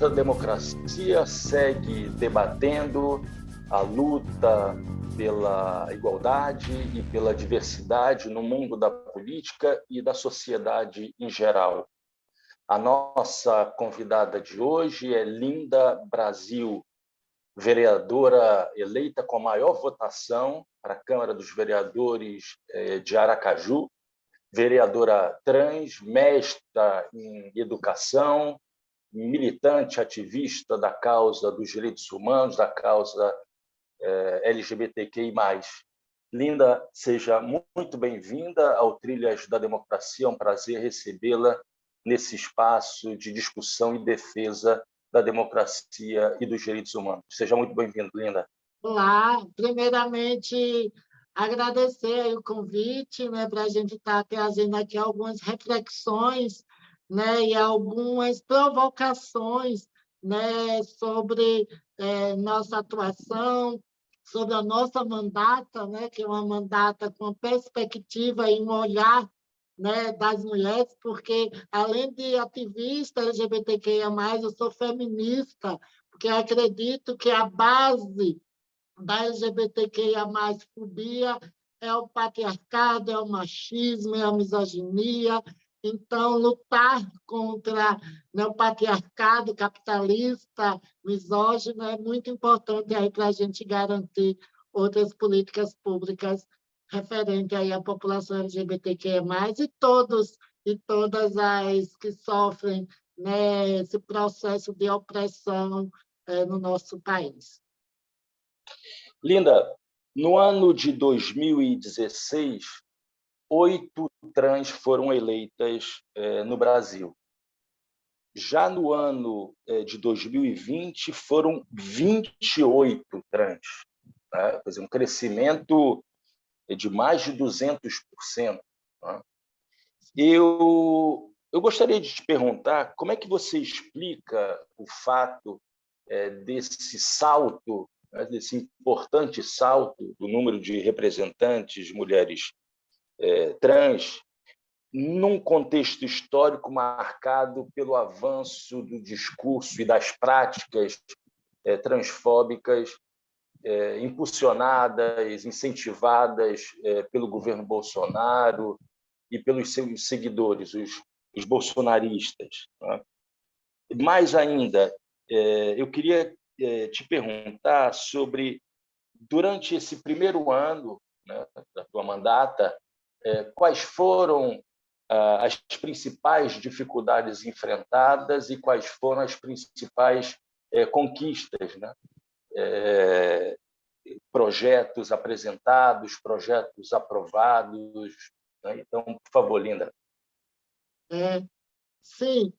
da Democracia segue debatendo a luta pela igualdade e pela diversidade no mundo da política e da sociedade em geral. A nossa convidada de hoje é Linda Brasil, vereadora eleita com a maior votação para a Câmara dos Vereadores de Aracaju, vereadora trans, mestra em educação, militante, ativista da causa dos direitos humanos, da causa LGBTQI+. Linda, seja muito bem-vinda ao Trilhas da Democracia. É um prazer recebê-la nesse espaço de discussão e defesa da democracia e dos direitos humanos. Seja muito bem-vinda, Linda. Olá, primeiramente agradecer o convite, né, para a gente estar trazendo aqui algumas reflexões, né, e algumas provocações, né, sobre nossa atuação, sobre a nossa mandata, né, que é uma mandata com perspectiva e um olhar, né, das mulheres, porque, além de ativista LGBTQIA+, eu sou feminista, porque acredito que a base da LGBTQIA+, fobia é o patriarcado, é o machismo, é a misoginia. Então, lutar contra, né, o patriarcado capitalista, misógino, é muito importante para a gente garantir outras políticas públicas referentes aí à população LGBTQIA+, e todos e todas as que sofrem, né, esse processo de opressão no nosso país. Linda, no ano de 2016, 8 trans foram eleitas no Brasil. Já no ano de 2020, foram 28 trans. Né? Quer dizer, um crescimento de mais de 200%. Né? Eu gostaria de te perguntar como é que você explica o fato desse salto, desse importante salto do número de representantes mulheres trans, num contexto histórico marcado pelo avanço do discurso e das práticas transfóbicas impulsionadas, incentivadas pelo governo Bolsonaro e pelos seus seguidores, os bolsonaristas. Né? Mais ainda, eu queria te perguntar sobre, durante esse primeiro ano, né, da tua mandata, quais foram as principais dificuldades enfrentadas e quais foram as principais conquistas, né? Projetos apresentados, projetos aprovados. Né? Então, por favor, Linda. Sim.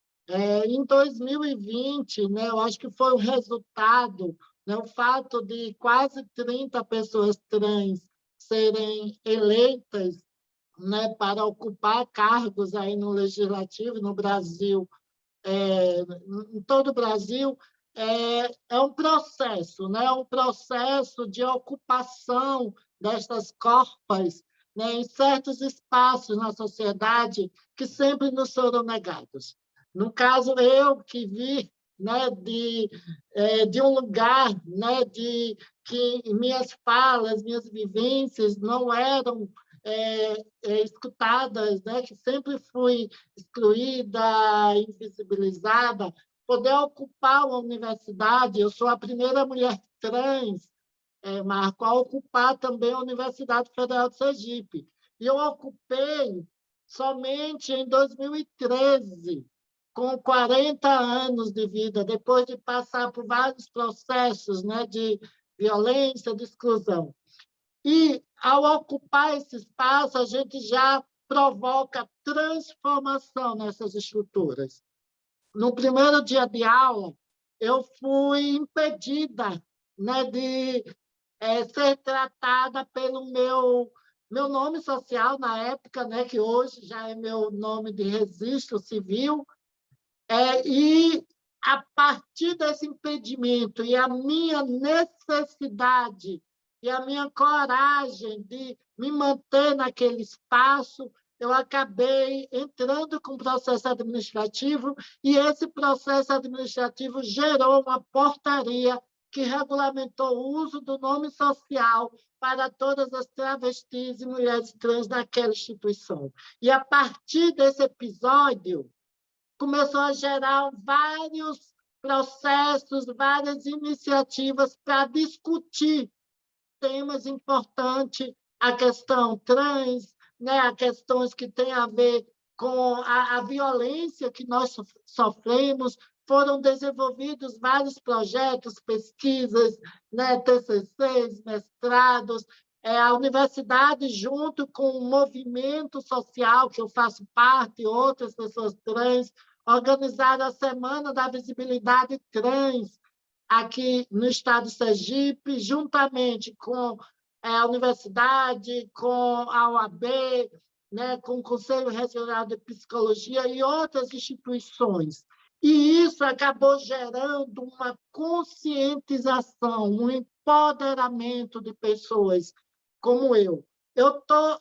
Em 2020, né, eu acho que foi o resultado, né, o fato de quase 30 pessoas trans serem eleitas, né, para ocupar cargos aí no Legislativo, no Brasil, em todo o Brasil, é um processo, né, um processo de ocupação destas corpas, né, em certos espaços na sociedade que sempre nos foram negados. No caso, eu que vi, né, de um lugar, né, de que minhas falas, minhas vivências não eram escutadas, né, que sempre fui excluída, invisibilizada, poder ocupar uma universidade. Eu sou a primeira mulher trans, Marco, a ocupar também a Universidade Federal de Sergipe. E eu ocupei somente em 2013, com 40 anos de vida, depois de passar por vários processos, né, de violência, de exclusão. E, ao ocupar esse espaço, a gente já provoca transformação nessas estruturas. No primeiro dia de aula, eu fui impedida, né, de ser tratada pelo meu nome social na época, né, que hoje já é meu nome de registro civil, e a partir desse impedimento e a minha necessidade e a minha coragem de me manter naquele espaço, eu acabei entrando com processo administrativo e esse processo administrativo gerou uma portaria que regulamentou o uso do nome social para todas as travestis e mulheres trans naquela instituição. E, a partir desse episódio, começou a gerar vários processos, várias iniciativas para discutir temas importantes, a questão trans, né, a questões que têm a ver com a violência que nós sofremos. Foram desenvolvidos vários projetos, pesquisas, né, TCCs, mestrados, a universidade, junto com o movimento social, que eu faço parte, outras pessoas trans, organizaram a Semana da Visibilidade Trans, aqui no estado de Sergipe, juntamente com a universidade, com a OAB, né, com o Conselho Regional de Psicologia e outras instituições. E isso acabou gerando uma conscientização, um empoderamento de pessoas como eu. Eu estou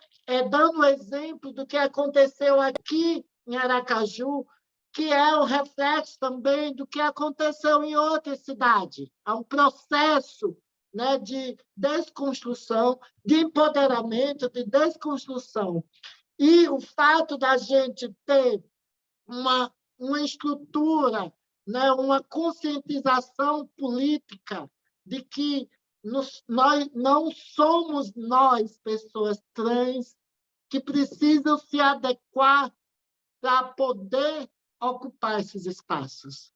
dando o exemplo do que aconteceu aqui em Aracaju, que é o reflexo também do que aconteceu em outras cidades. Há um processo, né, de desconstrução, de empoderamento, de desconstrução. E o fato da gente ter uma estrutura, né, uma conscientização política de que nós não somos nós, pessoas trans, que precisam se adequar para poder ocupar esses espaços,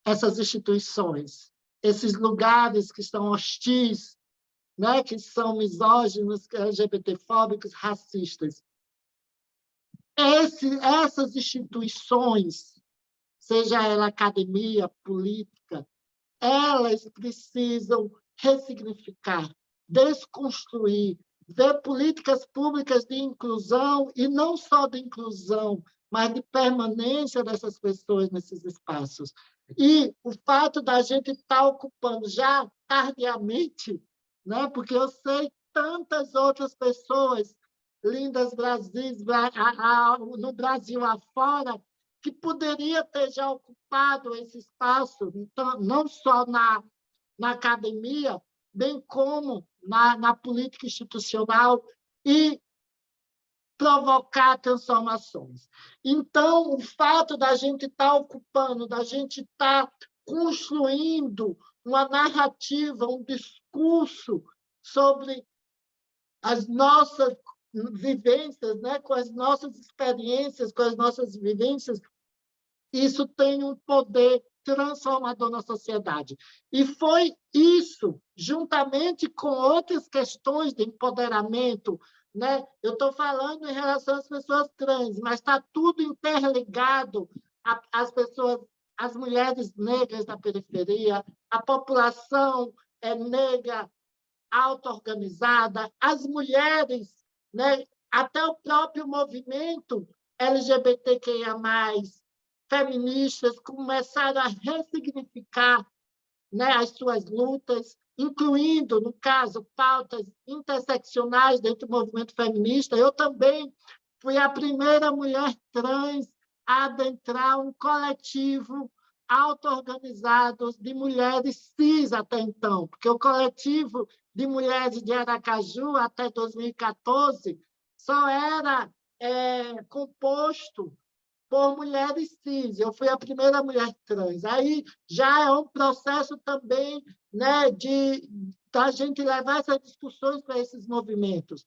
essas instituições, esses lugares que estão hostis, né, que são misóginos, LGBTfóbicos, racistas. Essas instituições, seja ela academia, política, elas precisam ressignificar, desconstruir, ver políticas públicas de inclusão, e não só de inclusão, mas de permanência dessas pessoas nesses espaços. E o fato da gente estar ocupando já tardiamente, né, porque eu sei tantas outras pessoas lindas no Brasil afora, que poderia ter já ocupado esse espaço, então, não só na academia, bem como na política institucional, e provocar transformações. Então, o fato da gente estar ocupando, da gente estar construindo uma narrativa, um discurso sobre as nossas vivências, né, com as nossas experiências, com as nossas vivências, isso tem um poder transformador na sociedade. E foi isso, juntamente com outras questões de empoderamento, né? Eu estou falando em relação às pessoas trans, mas está tudo interligado às pessoas, às mulheres negras da periferia, a população negra auto-organizada, as mulheres, né? Até o próprio movimento LGBTQIA+, feministas, começaram a ressignificar, né, as suas lutas, incluindo, no caso, pautas interseccionais dentro do movimento feminista. Eu também fui a primeira mulher trans a adentrar um coletivo auto-organizado de mulheres cis até então, porque o coletivo de mulheres de Aracaju, até 2014, só era composto por mulheres cis. Eu fui a primeira mulher trans. Aí já é um processo também, né, da gente levar essas discussões para esses movimentos.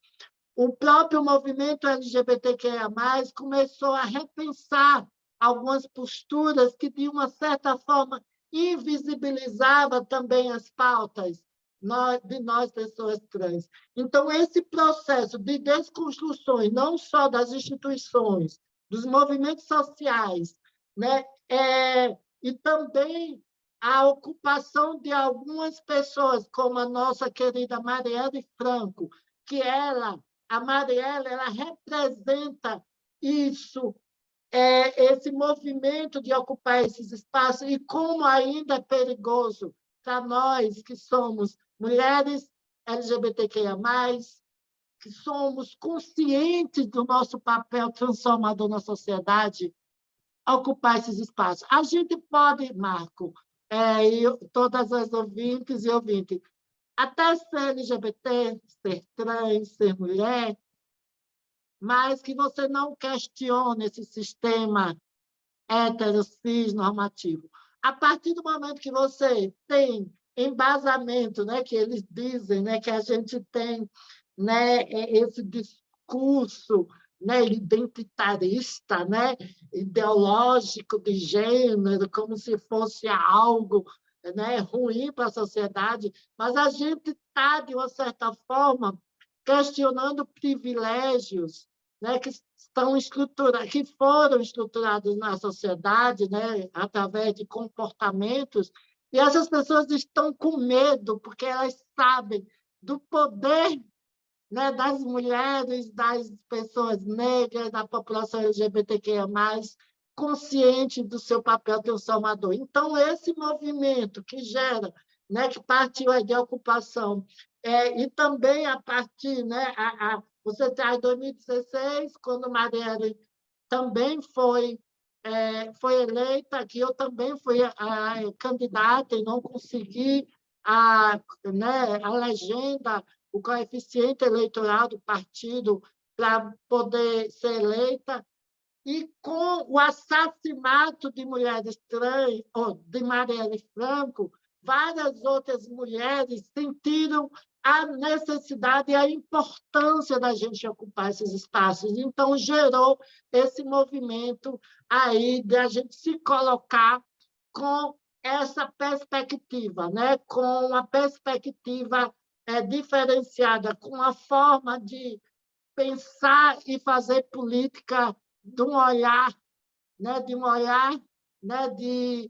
O próprio movimento LGBTQIA+, começou a repensar algumas posturas que, de uma certa forma, invisibilizavam também as pautas de nós, pessoas trans. Então, esse processo de desconstruções, não só das instituições, dos movimentos sociais, né? E também a ocupação de algumas pessoas, como a nossa querida Marielle Franco, que a Marielle, ela representa isso, esse movimento de ocupar esses espaços, e como ainda é perigoso para nós que somos mulheres LGBTQIA+, que somos conscientes do nosso papel transformador na sociedade, ocupar esses espaços. A gente pode, Marco, todas as ouvintes e ouvintes, até ser LGBT, ser trans, ser mulher, mas que você não questione esse sistema hétero, cis, normativo. A partir do momento que você tem embasamento, né, que eles dizem, né, que a gente tem, né, esse discurso, né, identitarista, né, ideológico de gênero, como se fosse algo, né, ruim para a sociedade, mas a gente está, de uma certa forma, questionando privilégios, né, que que foram estruturados na sociedade, né, através de comportamentos, e essas pessoas estão com medo, porque elas sabem do poder, né, das mulheres, das pessoas negras, da população LGBTQIA+, consciente do seu papel transformador. Então, esse movimento que gera, né, que partiu aí de ocupação, e também a partir, né, você traz 2016, quando Marielle também foi eleita, que eu também fui candidata e não consegui né, a legenda, o coeficiente eleitoral do partido para poder ser eleita, e com o assassinato de mulheres trans, ou de Marielle Franco, várias outras mulheres sentiram a necessidade e a importância da gente ocupar esses espaços. Então, gerou esse movimento aí de a gente se colocar com essa perspectiva, né? Com a perspectiva diferenciada, com a forma de pensar e fazer política de um olhar, né? De um olhar, né? De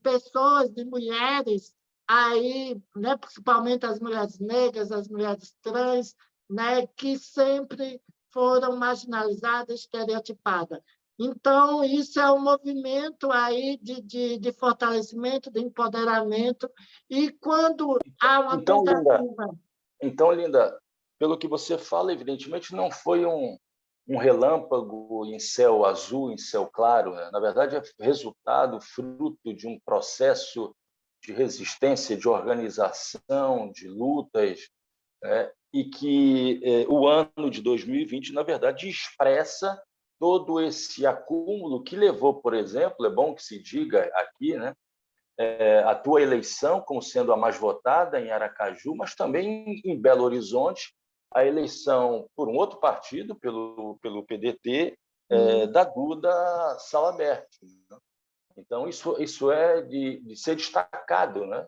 pessoas, de mulheres, aí, né? Principalmente as mulheres negras, as mulheres trans, né? Que sempre foram marginalizadas, estereotipadas. Então, isso é um movimento aí de fortalecimento, de empoderamento, e quando há uma tentativa... Linda, pelo que você fala, evidentemente, não foi um relâmpago em céu azul, em céu claro. Né? Na verdade, é resultado, fruto de um processo de resistência, de organização, de lutas, e que o ano de 2020, na verdade, expressa todo esse acúmulo que levou, por exemplo, é bom que se diga aqui, né, a tua eleição como sendo a mais votada em Aracaju, mas também em Belo Horizonte, a eleição por um outro partido, pelo PDT, da Duda Salabert. Né? Então, isso é de ser destacado, né?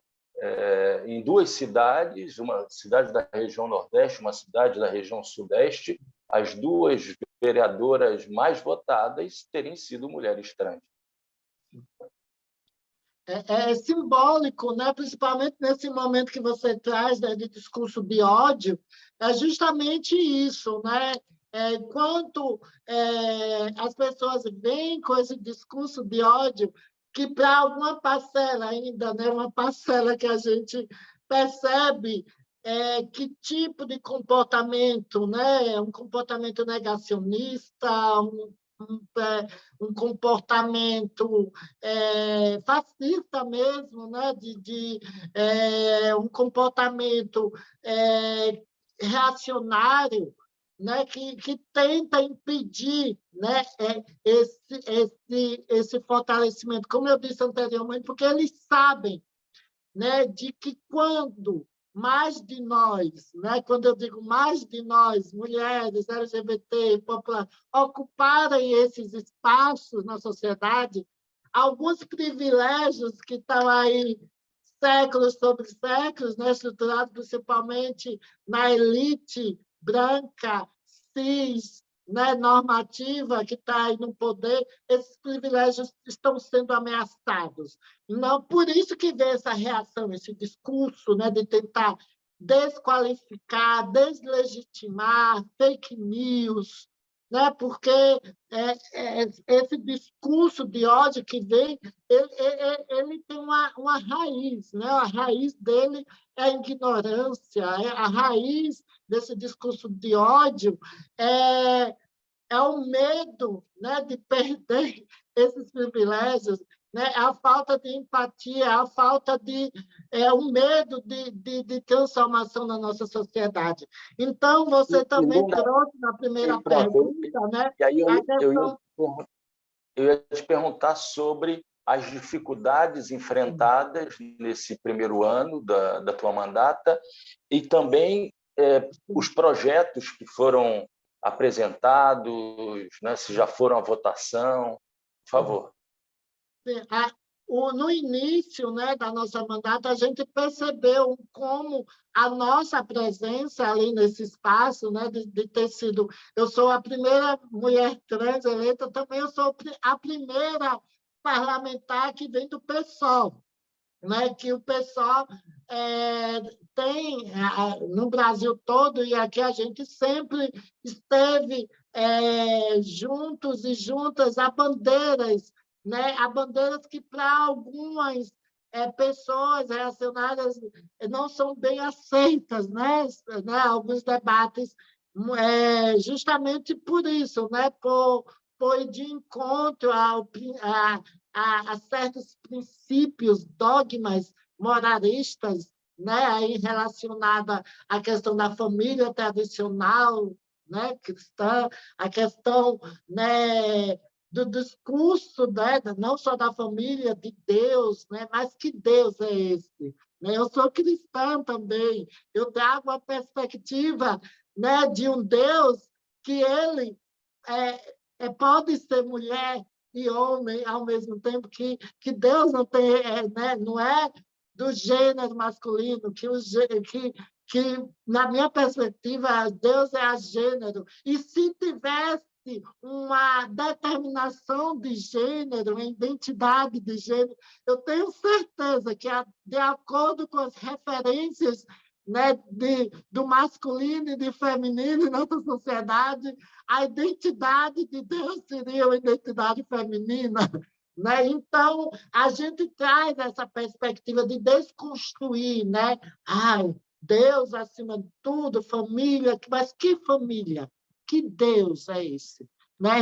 Em duas cidades, uma cidade da região Nordeste, uma cidade da região Sudeste, as duas vereadoras mais votadas terem sido mulheres trans. É simbólico, né? Principalmente nesse momento que você traz, né, de discurso de ódio, é justamente isso, né? Enquanto as pessoas vêm com esse discurso de ódio, que para alguma parcela ainda, né, uma parcela que a gente percebe que tipo de comportamento, né? Um comportamento negacionista, um comportamento fascista mesmo, né? Um comportamento reacionário, né? Que tenta impedir, né? Esse fortalecimento, como eu disse anteriormente, porque eles sabem, né? De que quando mais de nós, né? Quando eu digo mais de nós, mulheres, LGBT, população, ocuparem esses espaços na sociedade, alguns privilégios que estão aí séculos sobre séculos, né? Estruturados principalmente na elite branca, cis, né? Normativa, que está aí no poder, esses privilégios estão sendo ameaçados. Não, por isso que vem essa reação, esse discurso, né, de tentar desqualificar, deslegitimar, fake news, né? Porque esse discurso de ódio que vem, ele tem uma raiz, né? A raiz dele é a ignorância, a raiz desse discurso de ódio é, é o medo, né, de perder esses privilégios, né? A falta de empatia, a falta de o medo de transformação na nossa sociedade. Então, você E também Luna, trouxe na primeira pronto, pergunta, né, e aí a questão. eu ia te perguntar sobre as dificuldades enfrentadas nesse primeiro ano da tua mandata e também os projetos que foram apresentados, né, se já foram à votação. Por favor. No início, né, da nossa mandata, a gente percebeu como a nossa presença ali nesse espaço, né, de ter sido... Eu sou a primeira mulher trans eleita, também eu sou a primeira parlamentar que vem do PSOL, né, que o PSOL tem no Brasil todo, e aqui a gente sempre esteve juntos e juntas a bandeiras, né, a bandeiras que para algumas pessoas reacionárias não são bem aceitas, né, alguns debates, justamente por isso, né, por ir de encontro a certos princípios, dogmas moralistas, né, aí relacionada à questão da família tradicional, né, cristã, a questão, né, do discurso, né, não só da família, de Deus, né, mas que Deus é esse? Né? Eu sou cristã também, eu trago a perspectiva, né, de um Deus que ele pode ser mulher e homem ao mesmo tempo, que Deus não tem, né, não é do gênero masculino, que, na minha perspectiva, Deus é a gênero. E se tivesse uma determinação de gênero, uma identidade de gênero, eu tenho certeza que, de acordo com as referências, né, do masculino e do feminino em nossa sociedade, a identidade de Deus seria uma identidade feminina. Né? Então, a gente traz essa perspectiva de desconstruir, né? Ai, Deus acima de tudo, família, mas que família? Que Deus é esse? Né?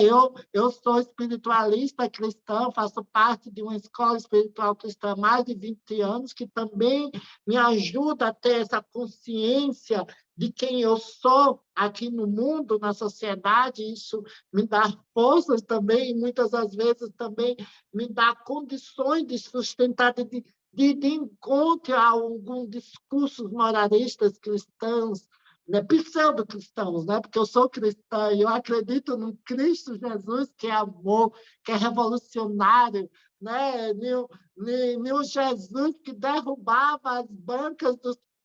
Eu sou espiritualista cristã, faço parte de uma escola espiritual cristã há mais de 20 anos, que também me ajuda a ter essa consciência de quem eu sou aqui no mundo, na sociedade. Isso me dá forças também, e muitas das vezes também me dá condições de sustentar, de encontro a alguns discursos moralistas cristãos, né, pseudo-cristãos, né, porque eu sou cristã e eu acredito no Cristo Jesus, que é amor, que é revolucionário, né, no Jesus que derrubava as bancas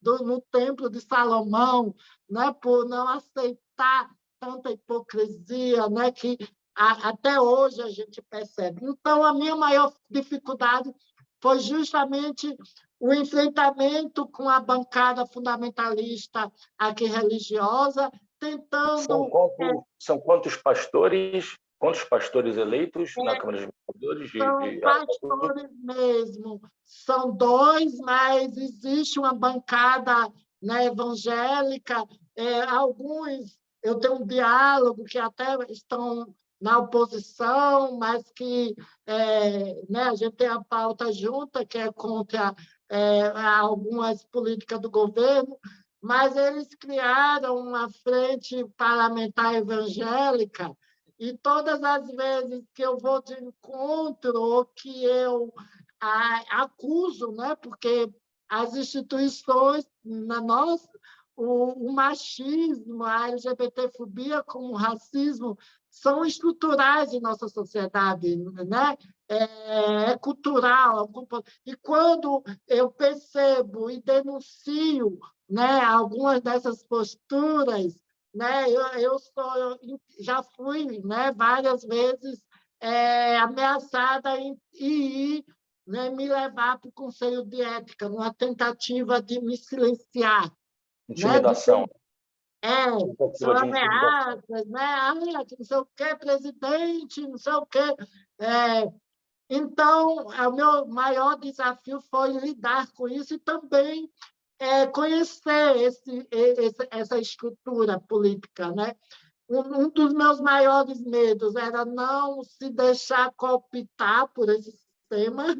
no Templo de Salomão, né, por não aceitar tanta hipocrisia, né, que até hoje a gente percebe. Então, a minha maior dificuldade foi justamente o enfrentamento com a bancada fundamentalista aqui religiosa, São, tentando... são quantos pastores eleitos na Câmara de Vereadores São de Aracaju? pastores mesmo, são dois, mas existe uma bancada, né, evangélica, alguns, eu tenho um diálogo que até estão na oposição, mas que né, a gente tem a pauta junta, que é contra algumas políticas do governo, mas eles criaram uma frente parlamentar evangélica, e todas as vezes que eu vou de encontro ou que eu acuso, né, porque as instituições, na nossa, o machismo, a LGBTfobia como o racismo são estruturais em nossa sociedade, né? É cultural. E quando eu percebo e denuncio, né, algumas dessas posturas, né, já fui, né, várias vezes ameaçada em ir, né, me levar para o Conselho de Ética, numa tentativa de me silenciar, né, Intimidação. É, são Tentativa de intimidação. ameaças, né? Ah, que não sei o quê, presidente, não sei o quê. É, então, o meu maior desafio foi lidar com isso e também conhecer essa estrutura política, né? Um dos meus maiores medos era não se deixar cooptar por esse sistema,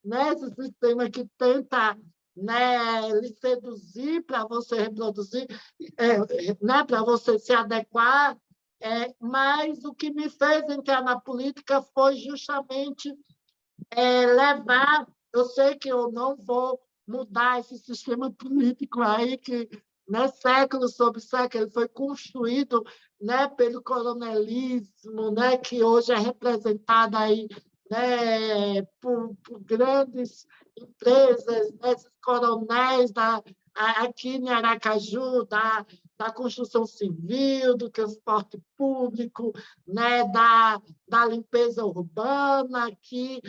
né? Esse sistema que tenta, né, lhe seduzir para você reproduzir, né, para você se adequar. Mas o que me fez entrar na política foi justamente levar. Eu sei que eu não vou mudar esse sistema político aí que, né, século sobre século, ele foi construído, né, pelo coronelismo, né, que hoje é representado aí, né, por grandes empresas, né, esses coronéis aqui em Aracaju, da construção civil, do transporte público, né, da limpeza urbana, que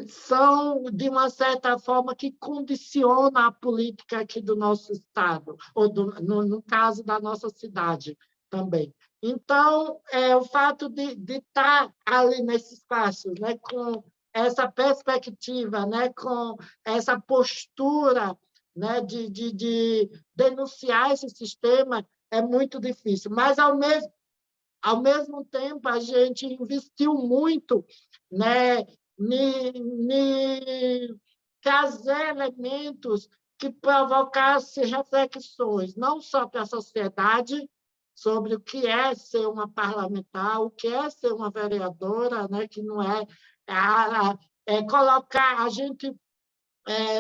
são, de uma certa forma, que condicionam a política aqui do nosso Estado, ou no caso da nossa cidade também. Então, o fato de estar ali nesse espaço, né, com essa perspectiva, né, com essa postura, né, de denunciar esse sistema, é muito difícil. Mas, ao mesmo tempo, a gente investiu muito, né, trazer elementos que provocassem reflexões, não só para a sociedade, sobre o que é ser uma parlamentar, o que é ser uma vereadora, né, que não colocar. A gente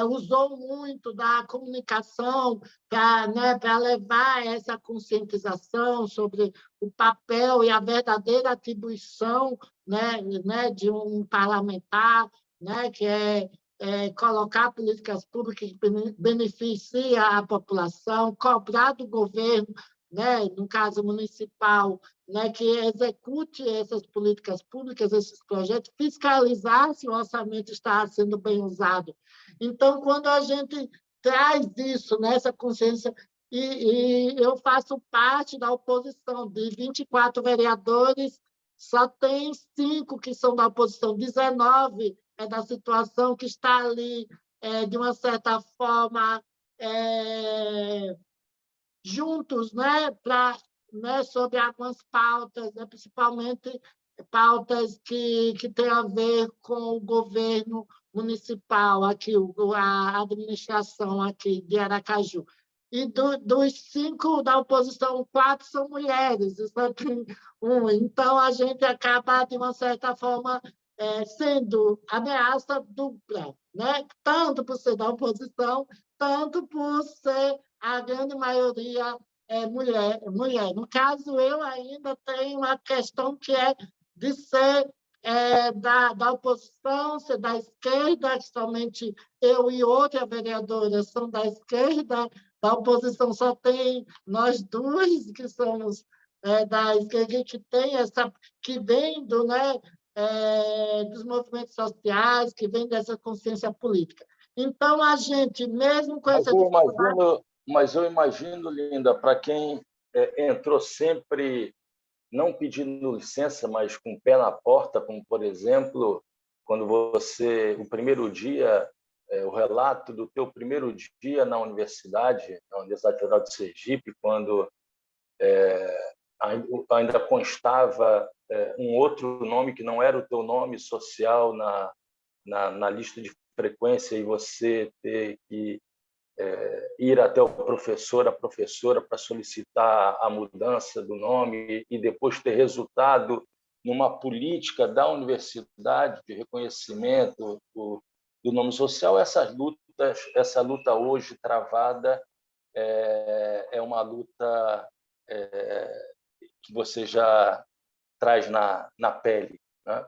usou muito da comunicação para, né, para levar essa conscientização sobre o papel e a verdadeira atribuição, né, de um parlamentar, né, que colocar políticas públicas que beneficiem a população, cobrar do governo, né, no caso municipal, né, que execute essas políticas públicas, esses projetos, fiscalizar se o orçamento está sendo bem usado. Então, quando a gente traz isso, nessa consciência, e eu faço parte da oposição, de 24 vereadores, só tem 5 que são da oposição, 19 é da situação que está ali, de uma certa forma, juntos, né, né, sobre algumas pautas, né, principalmente pautas que têm a ver com o governo municipal, aqui, a administração aqui de Aracaju. E dos 5 da oposição, 4 são mulheres, isso aqui, Então, a gente acaba, de uma certa forma, sendo ameaça dupla, né? Tanto por ser da oposição, tanto por ser a grande maioria mulher. No caso, eu ainda tenho uma questão que é de ser da oposição, ser da esquerda, que somente eu e outra vereadora são da esquerda, da oposição só tem nós duas, que somos da esquerda, que tem que vem né, dos movimentos sociais, que vem dessa consciência política. Então, a gente, mesmo com essa dificuldade... Mas eu imagino, Linda, para quem entrou sempre não pedindo licença, mas com o pé na porta, como, por exemplo, quando você, o primeiro dia, o relato do teu primeiro dia na Universidade Federal de Sergipe, quando ainda constava um outro nome que não era o teu nome social na lista de frequência, e você ter que ir até o professor, a professora, para solicitar a mudança do nome e depois ter resultado numa política da universidade de reconhecimento do nome social. Essa luta hoje travada é uma luta que você já traz na pele, né?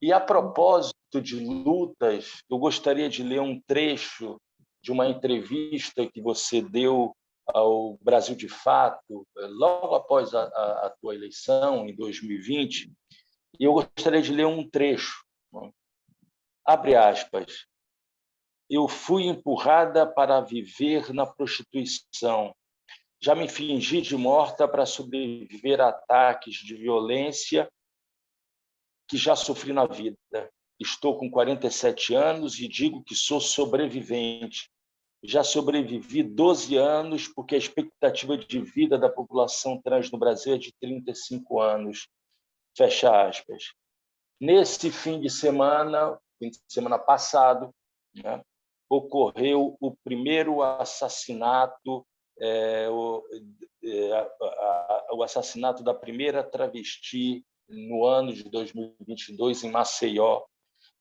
E, a propósito de lutas, eu gostaria de ler um trecho de uma entrevista que você deu ao Brasil de Fato, logo após a tua eleição, em 2020, e eu gostaria de ler um trecho. Abre aspas. Eu fui empurrada para viver na prostituição. Já me fingi de morta para sobreviver a ataques de violência que já sofri na vida. Estou com 47 anos e digo que sou sobrevivente. Já sobrevivi 12 anos, porque a expectativa de vida da população trans no Brasil é de 35 anos. Fecha aspas. Nesse fim de semana passado, né, ocorreu o primeiro assassinato, o assassinato da primeira travesti no ano de 2022 em Maceió,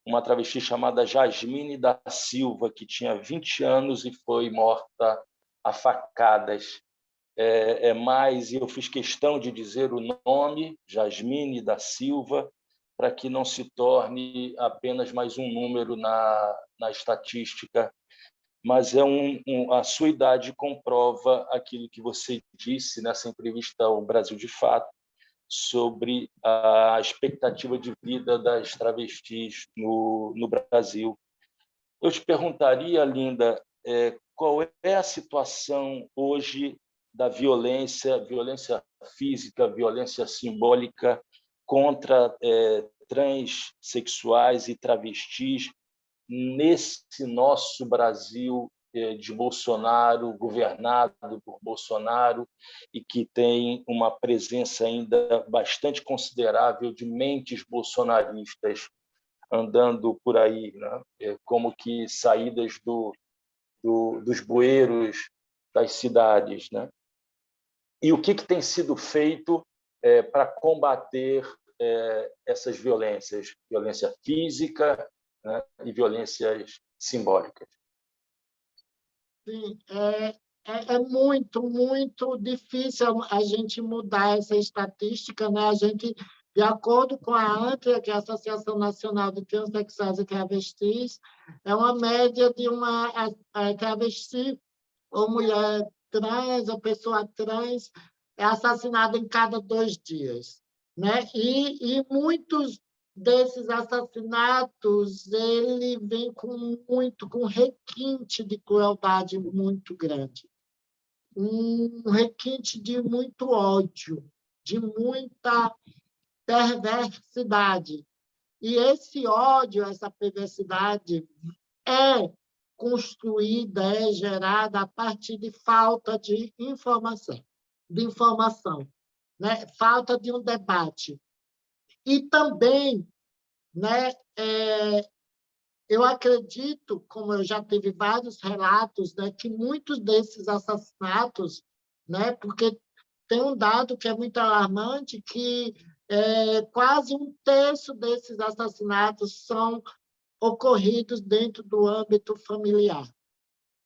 uma travesti chamada Jasmine da Silva, que tinha 20 anos e foi morta a facadas. Mas eu fiz questão de dizer o nome, Jasmine da Silva, para que não se torne apenas mais um número na estatística, mas a sua idade comprova aquilo que você disse nessa entrevista ao Brasil de Fato, sobre a expectativa de vida das travestis no Brasil. Eu te perguntaria, Linda, qual é a situação hoje da violência física, violência simbólica contra transexuais e travestis nesse nosso Brasil de Bolsonaro, governado por Bolsonaro, e que tem uma presença ainda bastante considerável de mentes bolsonaristas andando por aí, né? Como que saídas dos bueiros das cidades, né? E o que tem sido feito para combater essas violências, violência física, né, e violências simbólicas? Sim, é muito, muito difícil a gente mudar essa estatística, né? A gente, de acordo com a ANTRA, que é a Associação Nacional de Transsexuais e Travestis, é uma média de uma travesti ou mulher trans ou pessoa trans é assassinada em cada 2 dias, né? E muitos desses assassinatos ele vem com requinte de crueldade muito grande, um requinte de muito ódio, de muita perversidade. E esse ódio, essa perversidade é construída, é gerada a partir de falta de informação, né? Falta de um debate. E também, né, eu acredito, como eu já tive vários relatos, né, que muitos desses assassinatos, né, porque tem um dado que é muito alarmante, que quase 1/3 desses assassinatos são ocorridos dentro do âmbito familiar.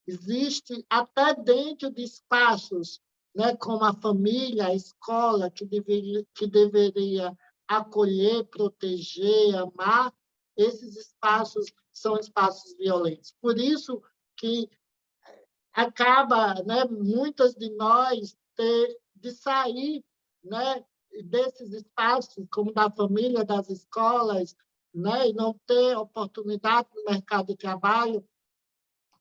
Existe até dentro de espaços, né, como a família, a escola, que deveria acolher, proteger, amar, esses espaços são espaços violentos. Por isso que acaba, né, muitas de nós de sair, né, desses espaços, como da família, das escolas, né, e não ter oportunidade no mercado de trabalho,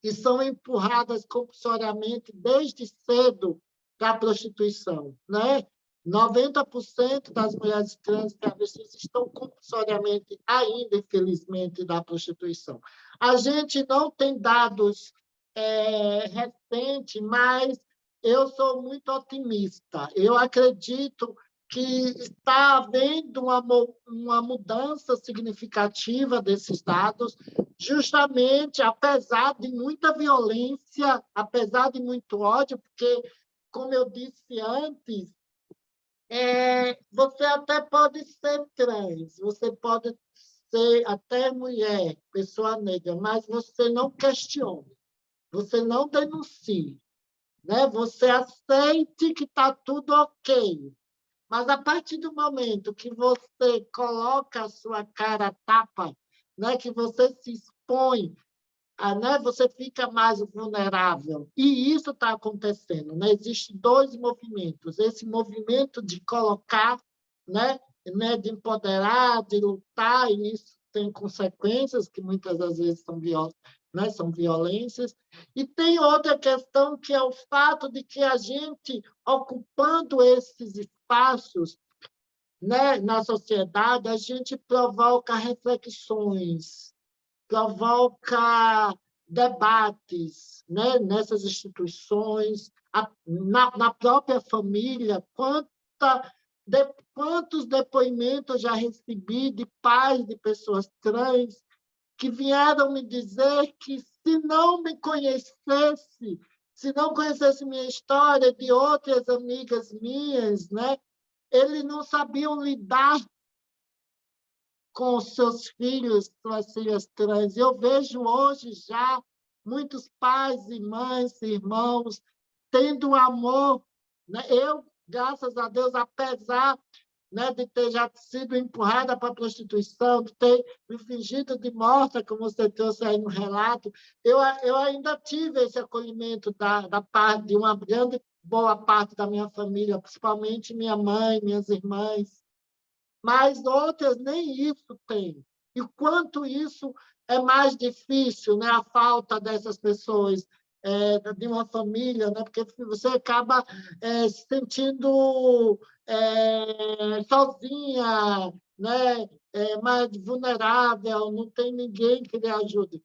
e são empurradas compulsoriamente desde cedo para a prostituição, né? 90% das mulheres trans e travestis estão compulsoriamente ainda, infelizmente, da prostituição. A gente não tem dados recentes, mas eu sou muito otimista. Eu acredito que está havendo uma mudança significativa desses dados, justamente apesar de muita violência, apesar de muito ódio, porque, como eu disse antes, você até pode ser trans, você pode ser até mulher, pessoa negra, mas você não questione, você não denuncie, né? Você aceite que está tudo ok. Mas, a partir do momento que você coloca a sua cara a tapa, né, que você se expõe, né, você fica mais vulnerável. E isso está acontecendo. Né? Existem 2 movimentos. Esse movimento de colocar, né, de empoderar, de lutar, e isso tem consequências que muitas das vezes são né? São violências. E tem outra questão, que é o fato de que a gente, ocupando esses espaços, né, na sociedade, a gente provoca reflexões, provoca debates, né, nessas instituições, na própria família. Quantos depoimentos já recebi de pais de pessoas trans que vieram me dizer que, se não me conhecesse, se não conhecesse minha história, de outras amigas minhas, né, eles não sabiam lidar com os seus filhos, suas filhas trans. Eu vejo hoje já muitos pais e mães, irmãos, tendo amor, né? Eu, graças a Deus, apesar, né, de ter já sido empurrada para a prostituição, de ter me fingido de morta, como você trouxe aí no relato, eu ainda tive esse acolhimento da parte de uma grande boa parte da minha família, principalmente minha mãe, minhas irmãs, mas outras nem isso têm. E quanto isso é mais difícil, né? A falta dessas pessoas, de uma família, né? Porque você acaba se sentindo sozinha, né? Mais vulnerável, não tem ninguém que lhe ajude.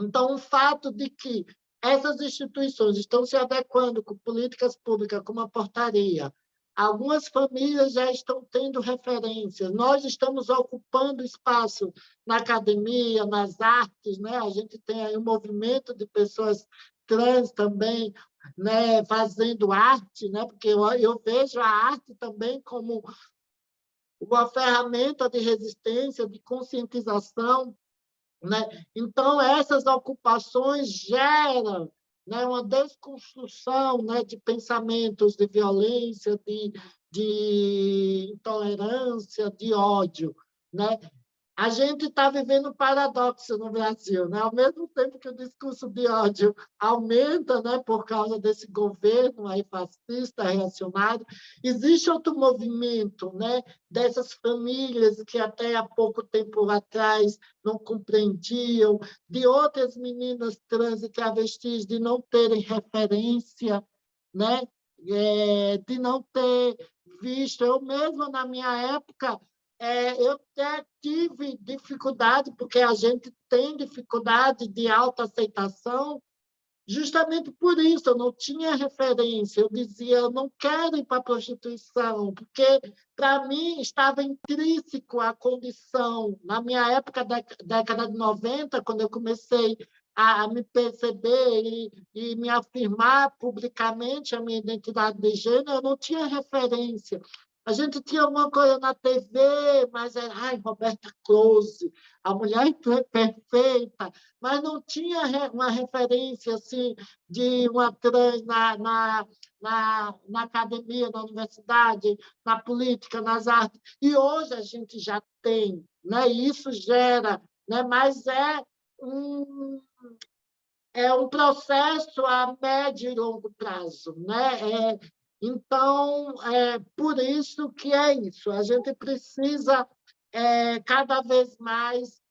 Então, o fato de que essas instituições estão se adequando com políticas públicas, como a portaria, algumas famílias já estão tendo referências, nós estamos ocupando espaço na academia, nas artes, né? A gente tem aí um movimento de pessoas trans também, né, fazendo arte, né? Porque eu vejo a arte também como uma ferramenta de resistência, de conscientização, né? Então, essas ocupações geram, né, uma desconstrução, né, de pensamentos de violência, de intolerância, de ódio, né? A gente está vivendo um paradoxo no Brasil, né? Ao mesmo tempo que o discurso de ódio aumenta, né, por causa desse governo aí fascista, reacionário, existe outro movimento, né, dessas famílias que até há pouco tempo atrás não compreendiam, de outras meninas trans e travestis de não terem referência, né, de não ter visto. Eu mesma, na minha época, eu até tive dificuldade, porque a gente tem dificuldade de autoaceitação, justamente por isso. Eu não tinha referência. Eu dizia, eu não quero ir para a prostituição, porque, para mim, estava intrínseco à condição. Na minha época, década de 90, quando eu comecei a me perceber e me afirmar publicamente a minha identidade de gênero, eu não tinha referência. A gente tinha alguma coisa na TV, mas era, ai, Roberta Close, a mulher perfeita, mas não tinha uma referência assim, de uma trans na academia, na universidade, na política, nas artes. E hoje a gente já tem, né? E isso gera, né? Mas um, um processo a médio e longo prazo, né? Então, por isso que é isso. A gente precisa cada vez mais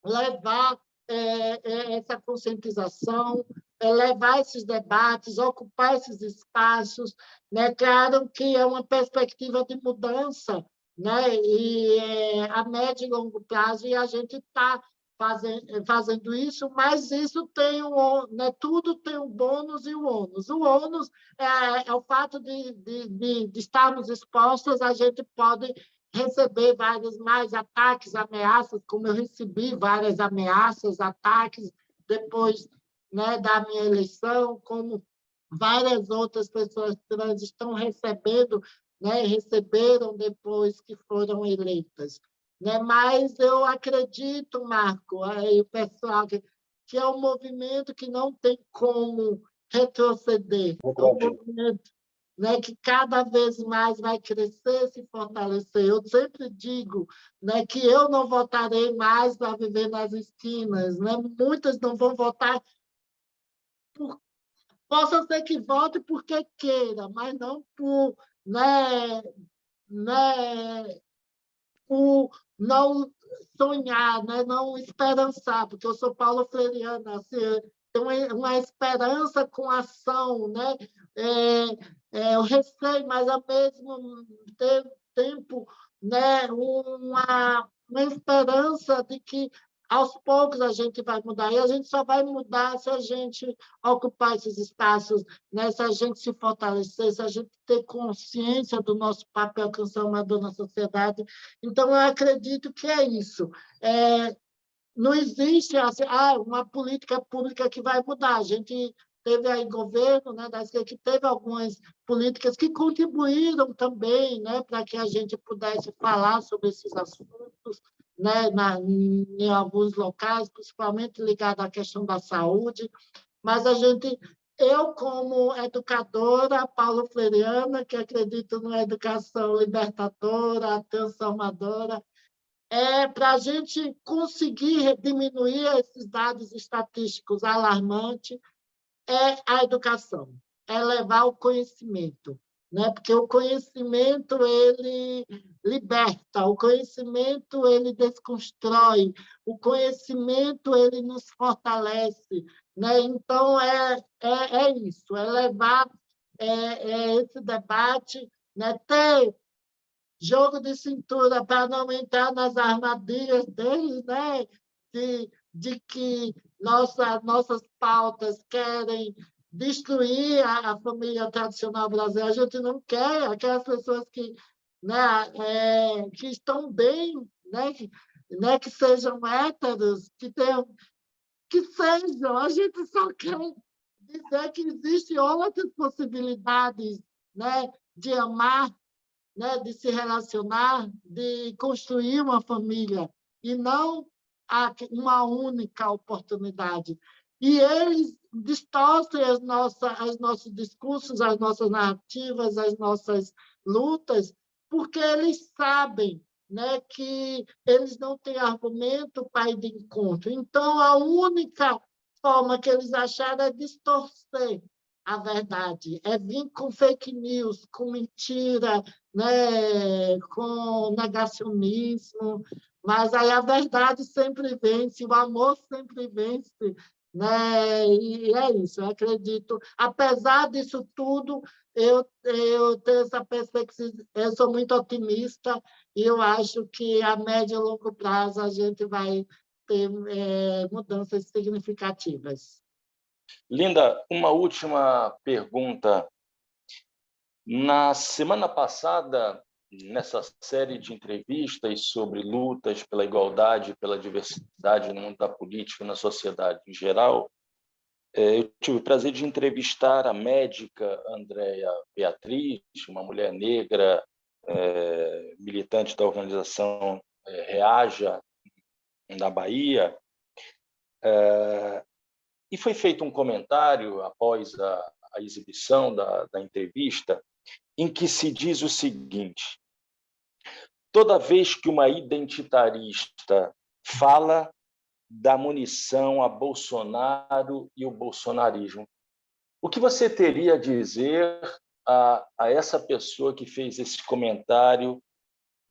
levar essa conscientização, levar esses debates, ocupar esses espaços, né? Claro que é uma perspectiva de mudança, né? E a médio e longo prazo, e a gente está fazendo isso, mas isso tem né? Tudo tem um bônus e um ônus. O ônus é o fato de estarmos expostos. A gente pode receber vários mais ataques, ameaças, como eu recebi várias ameaças, ataques depois, né, da minha eleição, como várias outras pessoas trans estão recebendo, né, receberam depois que foram eleitas, né? Mas eu acredito, Marco, aí o pessoal, que é um movimento que não tem como retroceder. É um movimento, né, que cada vez mais vai crescer, se fortalecer. Eu sempre digo, né, que eu não votarei mais para viver nas esquinas, né? Muitas não vão votar, possa ser que vote porque queira, mas não por, né, por não sonhar, né? Não esperançar, porque eu sou paulo freiriana, assim, tem uma esperança com ação, né? Eu receio, mas ao mesmo tempo, né? Uma esperança de que aos poucos a gente vai mudar, e a gente só vai mudar se a gente ocupar esses espaços, né? Se a gente se fortalecer, se a gente ter consciência do nosso papel transformador na sociedade. Então, eu acredito que é isso. Não existe assim, uma política pública que vai mudar. A gente teve aí governo, né, da esquerda, que teve algumas políticas que contribuíram também, né, para que a gente pudesse falar sobre esses assuntos, né, em alguns locais, principalmente ligado à questão da saúde, mas eu, como educadora paulo-freiriana, que acredito numa educação libertadora, transformadora, para a gente conseguir diminuir esses dados estatísticos alarmantes, é a educação, é levar o conhecimento, né? Porque o conhecimento ele liberta, o conhecimento ele desconstrói, o conhecimento ele nos fortalece, né? Então é isso, é levar esse debate, né? Ter jogo de cintura para não entrar nas armadilhas deles, né? De que nossas pautas querem destruir a família tradicional brasileira. A gente não quer aquelas pessoas que, né, que estão bem, que sejam héteros, que sejam. A gente só quer dizer que existem outras possibilidades, né, de amar, né, de se relacionar, de construir uma família, e não uma única oportunidade. E eles distorcem os nossos discursos, as nossas narrativas, as nossas lutas, porque eles sabem, né, que eles não têm argumento para ir de encontro. Então, a única forma que eles acharam é distorcer a verdade, é vir com fake news, com mentira, né, com negacionismo, mas aí a verdade sempre vence, o amor sempre vence, né? E é isso, eu acredito. Apesar disso tudo, eu tenho essa perspectiva, eu sou muito otimista e eu acho que a médio e longo prazo a gente vai ter mudanças significativas. Linda, uma última pergunta. Na semana passada, nessa série de entrevistas sobre lutas pela igualdade e pela diversidade no mundo da política e na sociedade em geral, eu tive o prazer de entrevistar a médica Andréa Beatriz, uma mulher negra, militante da organização Reaja, na Bahia, e foi feito um comentário após a exibição da entrevista, em que se diz o seguinte: toda vez que uma identitarista fala da munição a Bolsonaro e o bolsonarismo, o que você teria a dizer a essa pessoa que fez esse comentário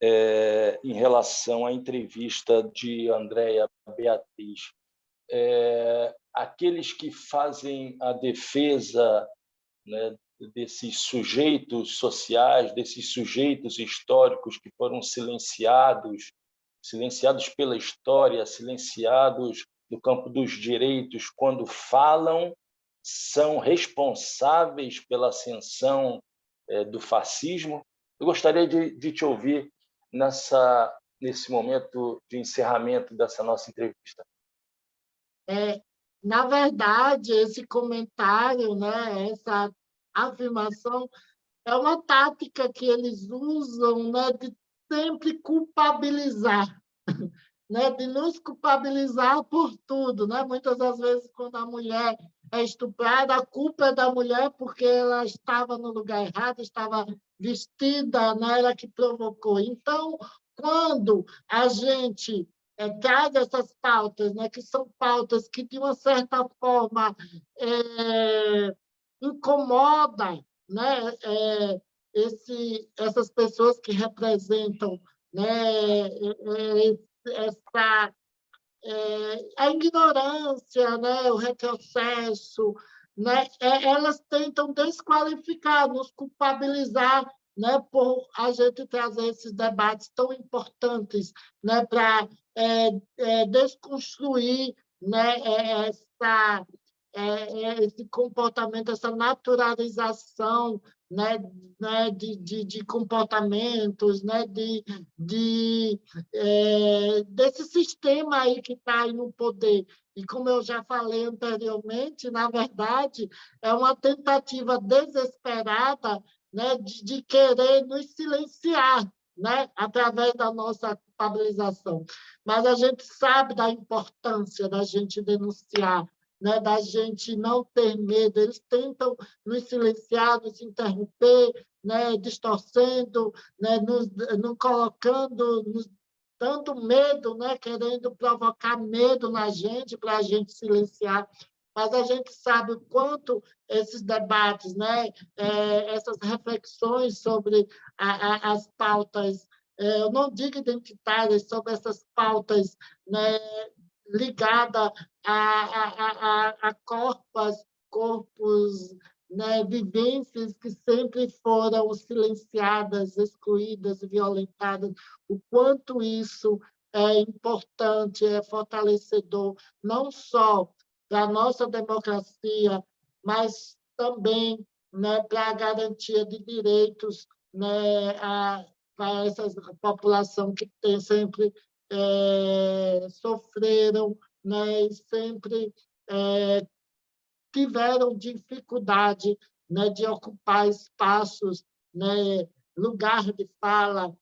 em relação à entrevista de Andréa Beatriz? Aqueles que fazem a defesa, né, desses sujeitos sociais, desses sujeitos históricos que foram silenciados pela história, silenciados no campo dos direitos, quando falam, são responsáveis pela ascensão do fascismo. Eu gostaria de te ouvir nesse momento de encerramento dessa nossa entrevista. Na verdade, esse comentário, né, essa afirmação, é uma tática que eles usam, né, de sempre culpabilizar, né, de nos culpabilizar por tudo, né? Muitas das vezes, quando a mulher é estuprada, a culpa é da mulher porque ela estava no lugar errado, estava vestida, né, ela que provocou. Então, quando a gente traz essas pautas, né, que são pautas que, de uma certa forma, incomodam, né, essas pessoas que representam, né? Essa a ignorância, né? O retrocesso, né? Elas tentam desqualificar, nos culpabilizar, né? Por a gente trazer esses debates tão importantes, né? Para desconstruir, né? Esse comportamento, essa naturalização, né? De comportamentos, né? Desse sistema aí que está aí no poder. E, como eu já falei anteriormente, na verdade, é uma tentativa desesperada, né, de querer nos silenciar, né, através da nossa culpabilização. Mas a gente sabe da importância da gente denunciar, né, da gente não ter medo. Eles tentam nos silenciar, nos interromper, né, distorcendo, né, nos colocando, nos dando medo, né, querendo provocar medo na gente para a gente silenciar. Mas a gente sabe o quanto esses debates, né, essas reflexões sobre as pautas, eu não digo identitárias, sobre essas pautas, né, ligadas a corpos, né, vivências que sempre foram silenciadas, excluídas, violentadas, o quanto isso é importante, é fortalecedor, não só para a nossa democracia, mas também, né, para a garantia de direitos, né, para essa população que tem sempre sofreram, né, e sempre tiveram dificuldade, né, de ocupar espaços, né, lugar de fala,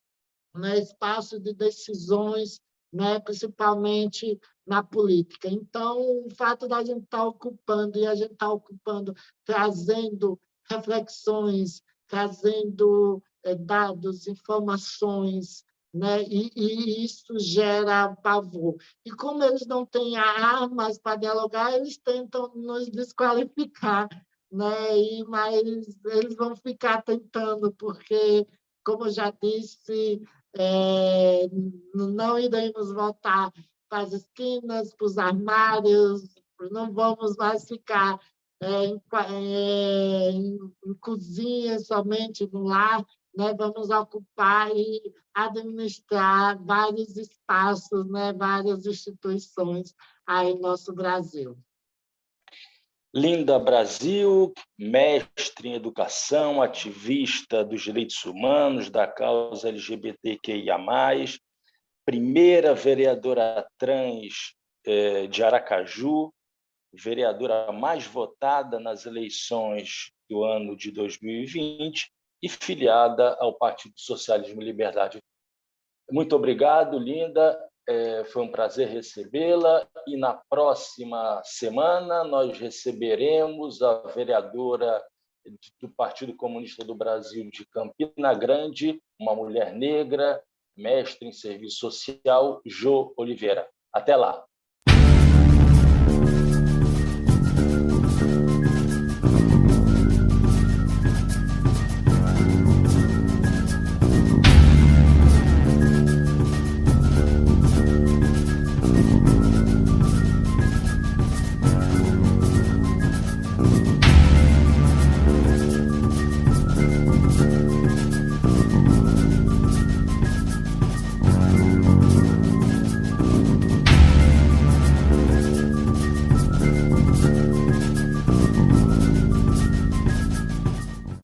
né, espaço de decisões, né, principalmente na política. Então, o fato da gente estar ocupando, e a gente estar ocupando, trazendo reflexões, trazendo dados, informações, né, e isso gera pavor. E como eles não têm armas para dialogar, eles tentam nos desqualificar, né? Mas eles vão ficar tentando, porque, como eu já disse, não iremos voltar para as esquinas, para os armários, não vamos mais ficar em cozinhas somente no lar, né? Vamos ocupar e administrar vários espaços, né? Várias instituições aí no nosso Brasil. Linda Brasil, mestre em educação, ativista dos direitos humanos, da causa LGBTQIA+, primeira vereadora trans de Aracaju, vereadora mais votada nas eleições do ano de 2020 e filiada ao Partido Socialismo e Liberdade. Muito obrigado, Linda. Foi um prazer recebê-la e na próxima semana nós receberemos a vereadora do Partido Comunista do Brasil de Campina Grande, uma mulher negra, mestre em serviço social, Jo Oliveira. Até lá!